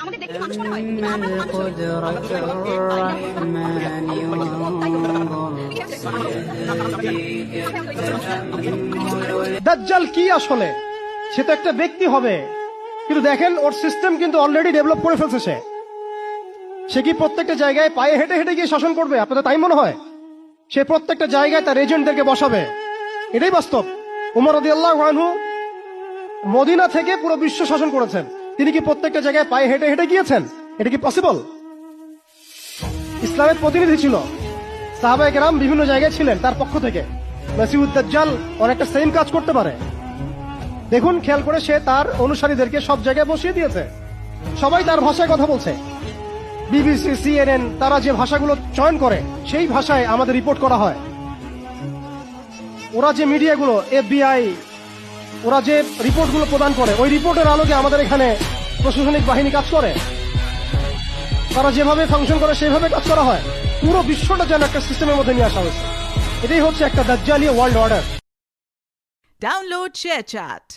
আমাদের দেখতে মানুষ মনে হয় কিন্তু আমরা মানুষ। দাজ্জাল কি আসলে? সে তো একটা ব্যক্তি হবে, কিন্তু দেখেন ওর সিস্টেম কিন্তু অলরেডি ডেভেলপ করে ফেলছে। সে কি প্রত্যেকটা জায়গায় পায়ে হেঁটে হেঁটে গিয়ে শাসন করবে? আপনাদের তাই মনে হয়? সে প্রত্যেকটা জায়গায় তার এজেন্টদেরকে বসাবে, এটাই বাস্তব। উমর রাদিয়াল্লাহু আনহু মদিনা থেকে পুরো বিশ্ব শাসন করেছেন। তিনি কি প্রত্যেকটা জায়গায় পায়ে হেঁটে হেঁটে গিয়েছেন? এটা কি পসিবল? ইসলামের প্রতিনিধি ছিল, সাহাবায়ে কেরাম বিভিন্ন জায়গায় ছিলেন তার পক্ষ থেকে। মাসিহুদ দাজ্জাল অনেকটা সেম কাজ করতে পারে। দেখুন, খেয়াল করে সে তার অনুসারীদেরকে সব জায়গায় বসিয়ে দিয়েছে, সবাই তার ভাষায় কথা বলছে। বিবিসি, CNN তারা যে ভাষাগুলো চয়ন করে সেই ভাষায় আমাদের রিপোর্ট করা হয়। ওরা যে মিডিয়াগুলো, FBI, ওরা যে রিপোর্টগুলো প্রদান করে, ওই রিপোর্টের আলোকে আমাদের এখানে প্রশাসনিক বাহিনী কাজ করে। তারা যেভাবে ফাংশন করে সেভাবে কাজ করা হয়। পুরো বিশ্বটা যেন একটা সিস্টেমের মধ্যে নিয়ে আসা হয়েছে। এটাই হচ্ছে একটা দাজ্জালীয় ওয়ার্ল্ড অর্ডার। Download ShareChat.